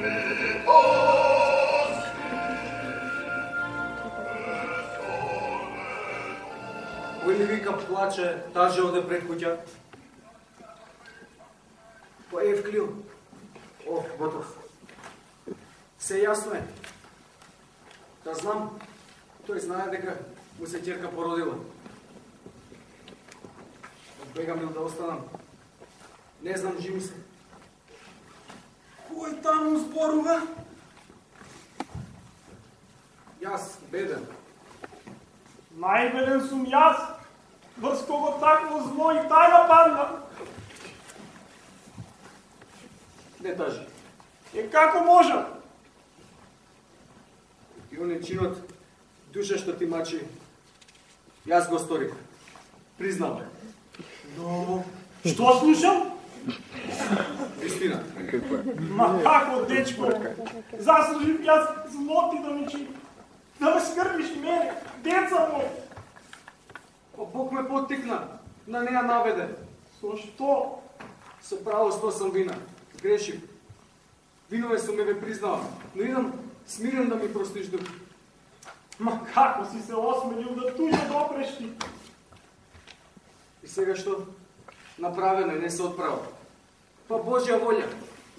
Кој ли вика плаче, таже оде пред куќа? Кој е вклил? О, готов. Се јасно е. Да знам, тој знае дека му се ќерка породила. Бегам ли да останам? Не знам, живи се. Кој таму зборува? Јас, беден. Најбеден сум јас, врз кого такво зло и тајна падна. Не тажи. Е како можам? И оне чинот, душа што ти мачи, јас го сторив. Признавам. Но, што слушам? Истина. Ма како, дечко? Заслужив јас зло ти да ми чини. Да ме скрбиш мене, деца мој. Бог ме поттикна, на неа наведе. Со што? Со право што сум вина. Грешив. Винове сум ме признавам, но идам смирен да ми простиш дух. Ма како си се осмелил да туѓе допреш ти? И сега што? Направено не се отправа. Па Божја волја,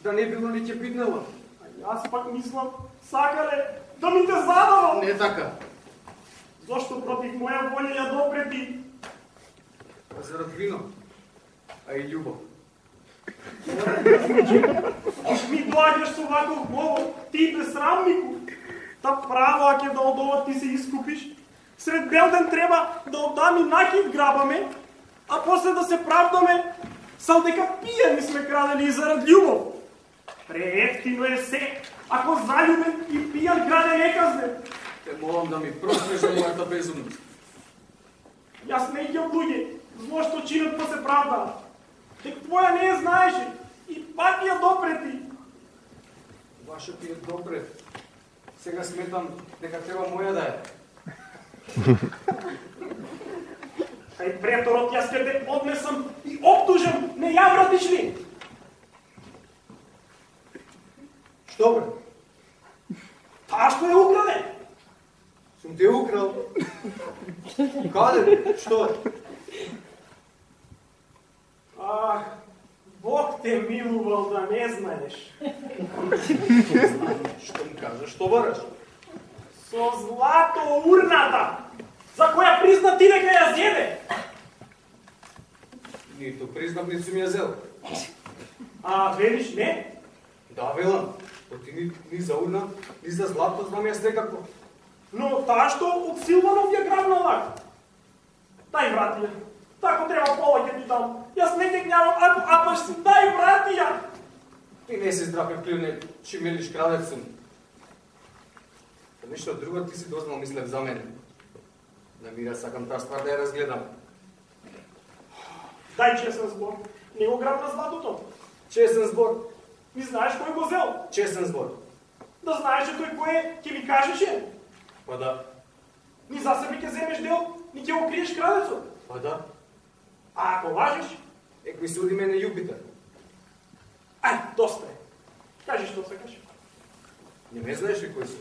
да не било ли ќе биднела. А јас пак мислам, сакале да ми те задавал. Не така. Зошто против моја волја ја допрети? Па зарад вино, а и љубов. Ми доаѓаш со ваков говор, ти безсрамнику. Та право, ако да од ова ти се искупиш, сред бел ден треба да оддам и накид грабаме, а после да се правдаме, сал дека пијани сме крадели и зарад љубов. Преевтино е се, ако заљубен и пијан краде неказнен. Те молам да ми простиш за мојата безумност. Јас не ќе луѓе, зло што чинат па се правда. Тек твоја не ја знаеше и пак ја допрети. Ваша ти е допред. Сега сметам дека треба моја да е. Кај преторот јас ќе те однесам и оптужам, не ја вратиш ли? Што бе? Таа што ја украде? Сум те украл. Каде? Што е? Ах, Бог те милувал да не знаеш. Што ми кажа? Што бараш? Со злато урната, за која призна ти дека ја зеде. Нито признав, нито сум ја зел. А велиш не? Да, велам. Па ти ни за урна, ни за злато знам јас некако. Но таа што од Силванов ја грабна лак. Дај врати ја. Тако треба повеќе ти дам. Јас не те гневам, ако апаш си, дај врати ја. Ти не си здрав клюне, че милиш крадец сум. Па ништо друго ти си дознал мислев за мене. На мира сакам таа ствар да ја разгледам. Дај чесен збор. Не го грабна златото. Чесен збор. Ми знаеш кој го зел? Чесен збор. Да знаеше тој кој е, ќе ми кажеше. Па да. Ни за себе ќе земеш дел, ни ќе го криеш крадецот. Па да. А ако лажеш? Кој суди мене Јупитер. Ај, доста е. Кажи што сакаш. Не ме знаеш ли кој си?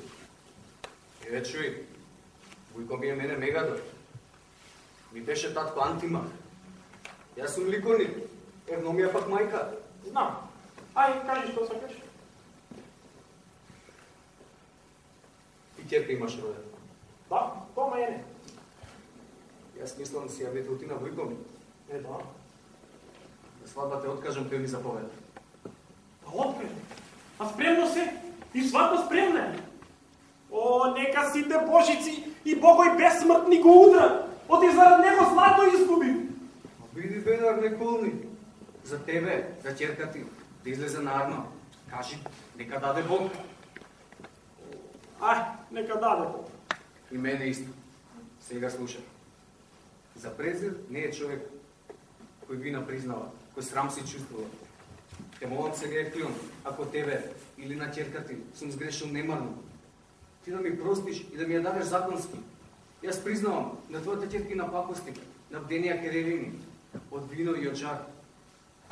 Еве чуј. Вујко ми е мене Мегадор. Ми беше татко Антима. Јас сум ликорник. Евно ми е пак мајка. Знам. Ај, кажи што сакаш. Ти ќерка имаш роден. Да, тоа е не. Јас мислам да си ја бете утина вујко ми. Е, да. На свадбата откажам, тој ми заповеда. А откажи. А спремно се. И свадба спремна е. О, нека сите божици и богој безсмртни го удра. Оти зарад него злато изгуби. А биди бенар не колни. За тебе, за ќерка ти, да излезе на арма. Кажи, нека даде Бог. Ај, нека даде Бог. И мене исто. Сега слушай. За презир не е човек кој вина признава, кој срам се чувствува. Те молам сега е клюн, ако тебе или на ќерка ти сум сгрешил немарно, ти да ми простиш и да ми ја дадеш законски. Јас признавам на твојата ќерка на пакости, на бденија керевини, од вино и од жар.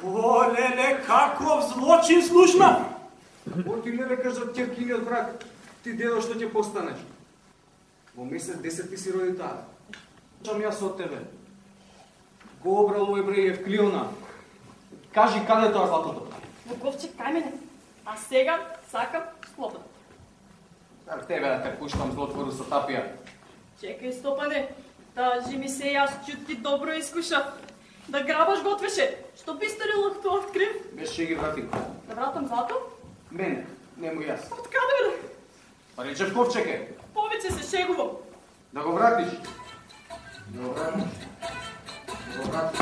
О, леле, каков злочин слушна! Ти не рекаш за ќеркиниот брак, ти дедо што ќе постанеш. Во месец 10 ти си роди таа. Чам јас од тебе. Го обрал овој Брејев Клиона. Кажи каде е тоа златото? Во ковчег кај мене. А сега сакам слободно. Как тебе да те пуштам злотвору со тапија? Чекај, Стопане, кажи ми се, јас чутки добро искушав. Да грабаш готвеше. Што би сторил ако тоа открив? Беше ги врати. Да вратам злато? Мене, нему јас. Од каде бе? Па речев ковчеге. Повеќе се шегувам. Да го вратиш. Да го вратиш. Да го вратиш.